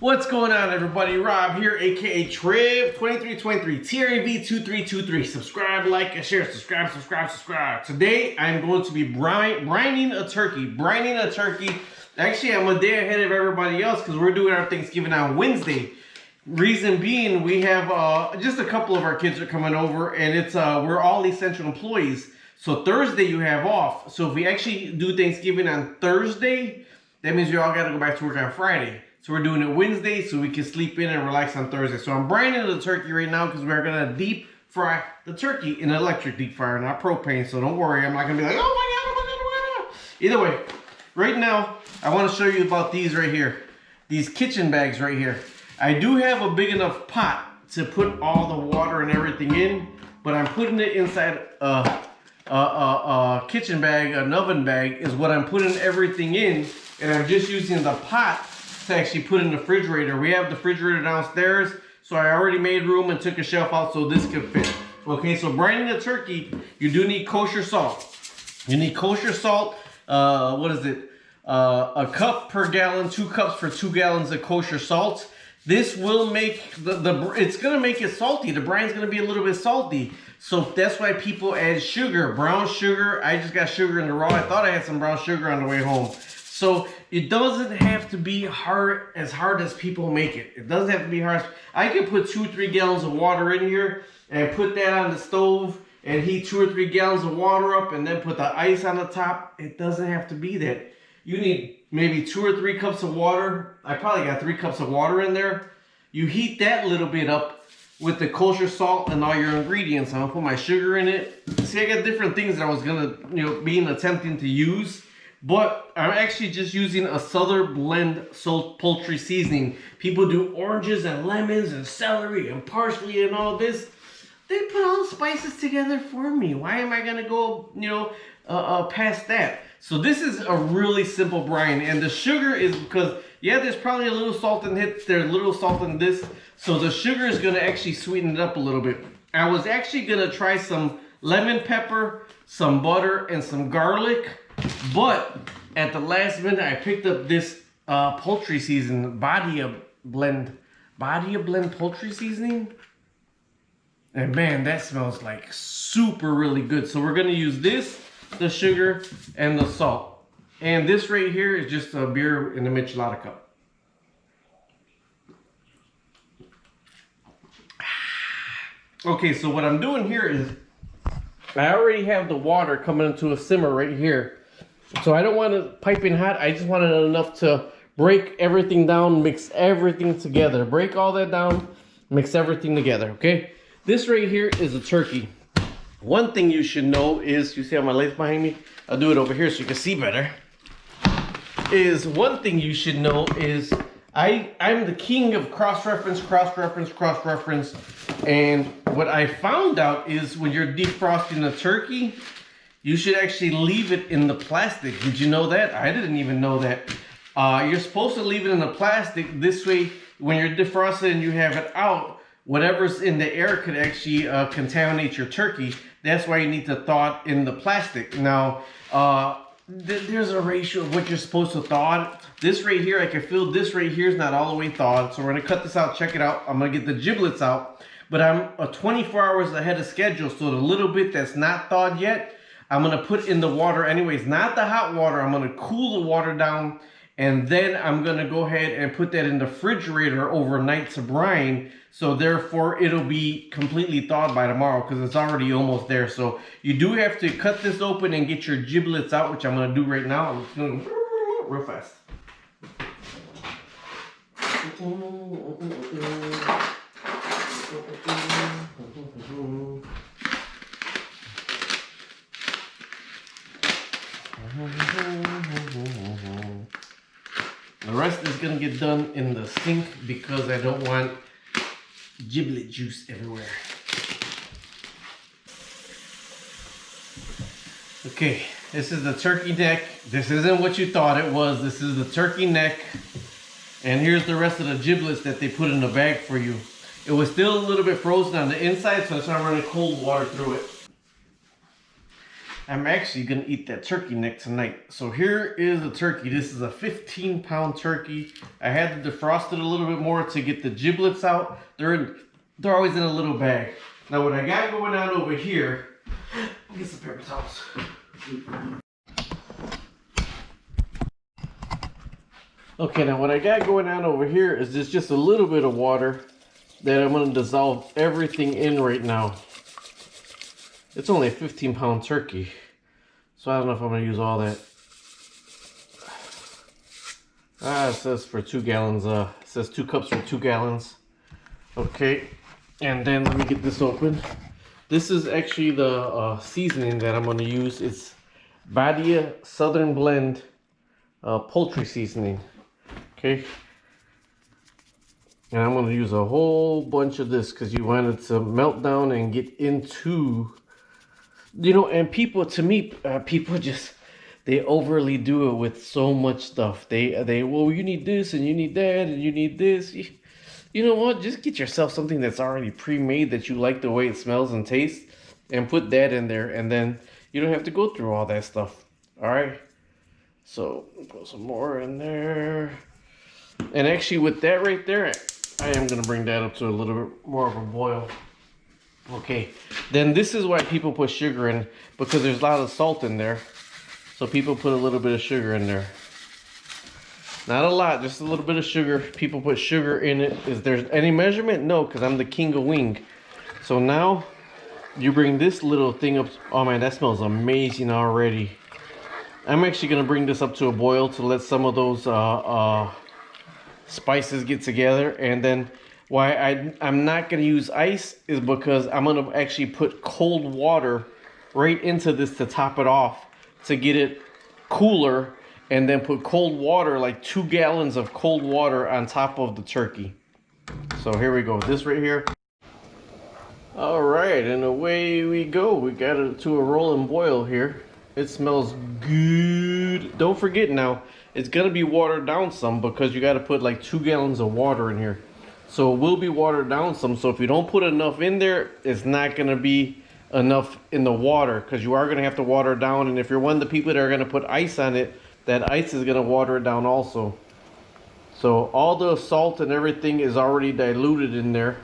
What's going on, everybody? Rob here, aka Trib2323, TRAV2323. Subscribe, like, and share. Subscribe. Today, I'm going to be brining a turkey. Actually, I'm a day ahead of everybody else because we're doing our Thanksgiving on Wednesday. Reason being, we have just a couple of our kids are coming over, and it's we're all essential employees. So Thursday you have off. So if we actually do Thanksgiving on Thursday, that means we all got to go back to work on Friday. So we're doing it Wednesday so we can sleep in and relax on Thursday. So I'm brining the turkey right now because we're going to deep fry the turkey in an electric deep fryer, not propane. So don't worry, I'm not going to be like, oh my God. Either way, right now, I want to show you about these right here. These kitchen bags right here. I do have a big enough pot to put all the water and everything in, but I'm putting it inside a kitchen bag, an oven bag is what I'm putting everything in, and I'm just using the pot to actually put in the refrigerator. We have the refrigerator downstairs, so I already made room and took a shelf out so this could fit. Okay, so brining the turkey, you do need kosher salt. You need kosher salt, what is it? A cup per gallon, 2 cups for 2 gallons of kosher salt. This will make it's gonna make it salty. The brine's gonna be a little bit salty. So that's why people add sugar, brown sugar. I just got sugar in the raw. I thought I had some brown sugar on the way home. So it doesn't have to be hard as people make it. It doesn't have to be hard. I could put 2-3 gallons of water in here and put that on the stove and heat 2 or 3 gallons of water up and then put the ice on the top. It doesn't have to be that. You need maybe 2 or 3 cups of water. I probably got 3 cups of water in there. You heat that little bit up with the kosher salt and all your ingredients. I'm gonna put my sugar in it. See, I got different things that I was gonna, attempting to use. But I'm actually just using a Southern Blend salt poultry seasoning. People do oranges and lemons and celery and parsley and all this. They put all the spices together for me. Why am I gonna go, past that? So this is a really simple brine, and the sugar is because, yeah, there's probably a little salt in it. There's a little salt in this. So the sugar is gonna actually sweeten it up a little bit. I was actually gonna try some lemon pepper, some butter, and some garlic. But at the last minute, I picked up this poultry season, Body Blend poultry seasoning. And man, that smells like super really good. So we're gonna use this, the sugar, and the salt. And this right here is just a beer in a Michelada cup. Okay, so what I'm doing here is I already have the water coming into a simmer right here. So I don't want it piping hot. I just want it enough to break everything down, mix everything together. Break all that down, mix everything together, okay? This right here is a turkey. One thing you should know is, you see how my light's behind me? I'll do it over here so you can see better. One thing you should know is I'm the king of cross-reference. And what I found out is when you're defrosting a turkey, you should actually leave it in the plastic. Did you know that? I didn't even know that. You're supposed to leave it in the plastic. This way, when you're defrosting and you have it out, whatever's in the air could actually contaminate your turkey. That's why you need to thaw it in the plastic. Now, there's a ratio of what you're supposed to thaw it. This right here, I can feel this right here is not all the way thawed. So we're gonna cut this out, check it out. I'm gonna get the giblets out. But I'm 24 hours ahead of schedule. So the little bit that's not thawed yet, I'm gonna put in the water anyways, not the hot water. I'm gonna cool the water down, and then I'm gonna go ahead and put that in the refrigerator overnight to brine. So therefore it'll be completely thawed by tomorrow because it's already almost there. So you do have to cut this open and get your giblets out, which I'm gonna do right now. I'm just doing real fast. The rest is gonna get done in the sink because I don't want giblet juice everywhere. Okay, this is the turkey neck. This isn't what you thought it was. This is the turkey neck. And here's the rest of the giblets that they put in the bag for you. It was still a little bit frozen on the inside, so that's why I'm running cold water through it. I'm actually gonna eat that turkey neck tonight. So here is the turkey. This is a 15-pound turkey. I had to defrost it a little bit more to get the giblets out. They're always in a little bag. Now what I got going on over here, I'll get some paper towels. Okay, now what I got going on over here is just a little bit of water that I'm gonna dissolve everything in right now. It's only a 15-pound turkey, so I don't know if I'm going to use all that. It says for 2 gallons. It says 2 cups for 2 gallons. Okay, and then let me get this open. This is actually the seasoning that I'm going to use. It's Badia Southern Blend poultry seasoning. Okay, and I'm going to use a whole bunch of this because you want it to melt down and get into. You know, and people, to me, people just, they overly do it with so much stuff. They, well, you need this and you need that and you need this. You know what? Just get yourself something that's already pre-made that you like the way it smells and tastes and put that in there. And then you don't have to go through all that stuff. All right. So put some more in there. And actually with that right there, I am going to bring that up to a little bit more of a boil. Okay, then this is why people put sugar in, because there's a lot of salt in there. So people put a little bit of sugar in there. Not a lot, just a little bit of sugar. People put sugar in it. Is there any measurement? No, because I'm the king of wing. So now you bring this little thing up. Oh man, that smells amazing already. I'm actually going to bring this up to a boil to let some of those spices get together. And then why I'm not going to use ice is because I'm going to actually put cold water right into this to top it off to get it cooler, and then put cold water, like 2 gallons of cold water on top of the turkey. So here we go, this right here. All right, and away we go. We got it to a rolling boil here. It smells good. Don't forget now, it's going to be watered down some because you got to put like 2 gallons of water in here. So it will be watered down some. So if you don't put enough in there, it's not going to be enough in the water, because you are going to have to water it down. And if you're one of the people that are going to put ice on it, that ice is going to water it down also. So all the salt and everything is already diluted in there.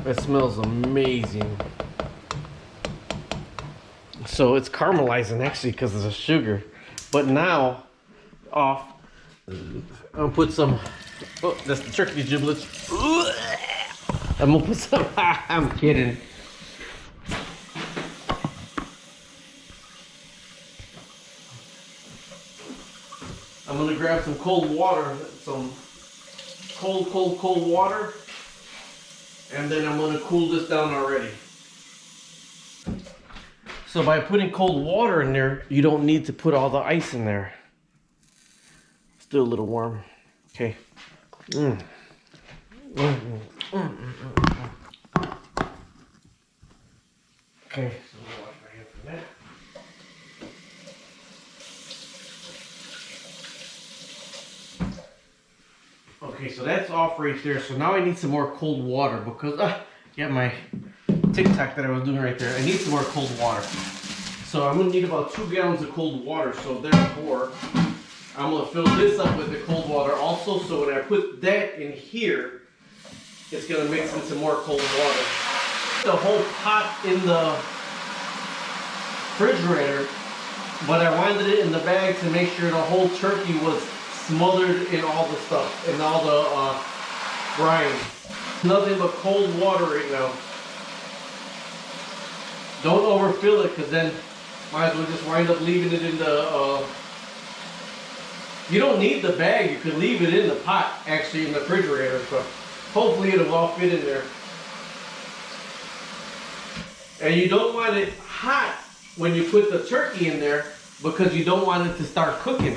It smells amazing. So it's caramelizing actually because of the sugar. But now, I'll put some, oh, that's the turkey giblets. I'm gonna put some, I'm kidding. I'm gonna grab some cold water, some cold water, and then I'm gonna cool this down already. So by putting cold water in there, you don't need to put all the ice in there. Still a little warm. Okay. Okay, so we'll wash my hands from that. Okay, so that's off right there. So now I need some more cold water because yeah, my TikTok that I was doing right there. I need some more cold water. So I'm gonna need about 2 gallons of cold water. So therefore, I'm gonna fill this up with the cold water also. So when I put that in here, it's gonna mix into more cold water. The whole pot in the refrigerator, but I wanted it in the bag to make sure the whole turkey was smothered in all the stuff, in all the brine. Nothing but cold water right now. Don't overfill it, because then might as well just wind up leaving it in the, you don't need the bag, you can leave it in the pot, actually in the refrigerator, so hopefully it'll all fit in there. And you don't want it hot when you put the turkey in there, because you don't want it to start cooking.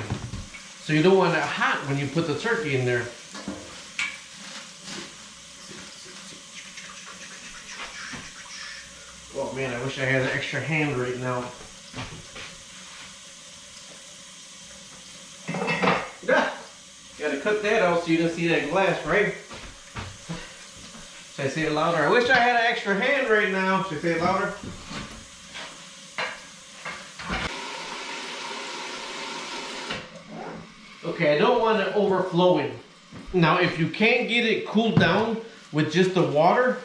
So you don't want it hot when you put the turkey in there. Oh man, I wish I had an extra hand right now. Gotta cut that out so you don't see that glass, right? Should I say it louder? I wish I had an extra hand right now. Should I say it louder? Okay, I don't want it overflowing. Now, if you can't get it cooled down with just the water,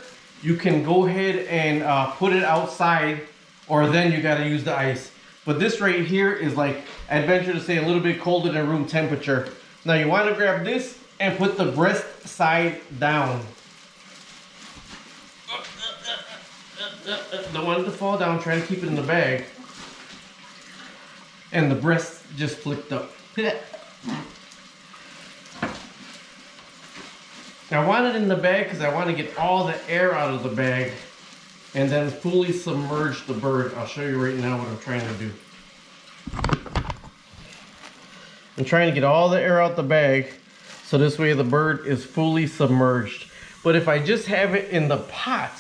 you can go ahead and put it outside, or then you got to use the ice. But this right here is like, I'd venture to say, a little bit colder than room temperature. Now, you want to grab this and put the breast side down. Don't want it to fall down. Try to keep it in the bag. And the breast just flipped up. I want it in the bag because I want to get all the air out of the bag and then fully submerge the bird. I'll show you right now what I'm trying to do. I'm trying to get all the air out the bag so this way the bird is fully submerged. But if I just have it in the pot,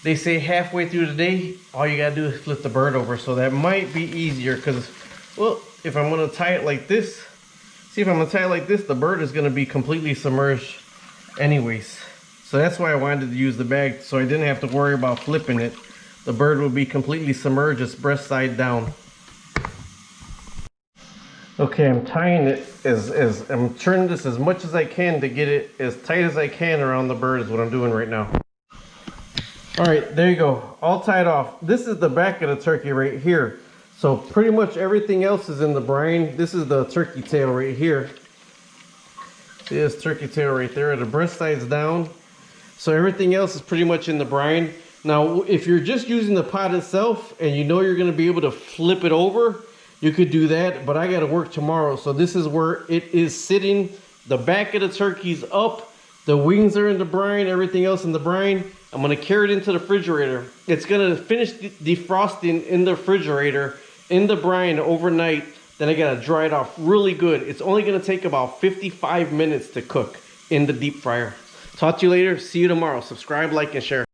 they say halfway through the day, all you gotta do is flip the bird over. So that might be easier because, well, if I'm gonna tie it like this, see, if I'm gonna tie it like this, the bird is gonna be completely submerged anyways. So that's why I wanted to use the bag, so I didn't have to worry about flipping it. The bird will be completely submerged, just breast side down. Okay, I'm tying it I'm turning this as much as I can to get it as tight as I can around the bird is what I'm doing right now. All right, there you go, all tied off. This is the back of the turkey right here. So pretty much everything else is in the brine. This is the turkey tail right here. See this turkey tail right there, the breast side's down. So everything else is pretty much in the brine. Now, if you're just using the pot itself and you know you're gonna be able to flip it over, you could do that, but I gotta work tomorrow. So this is where it is sitting. The back of the turkey's up, the wings are in the brine, everything else in the brine. I'm gonna carry it into the refrigerator. It's gonna finish defrosting in the refrigerator, in the brine overnight. Then I gotta dry it off really good. It's only gonna take about 55 minutes to cook in the deep fryer. Talk to you later. See you tomorrow. Subscribe, like, and share.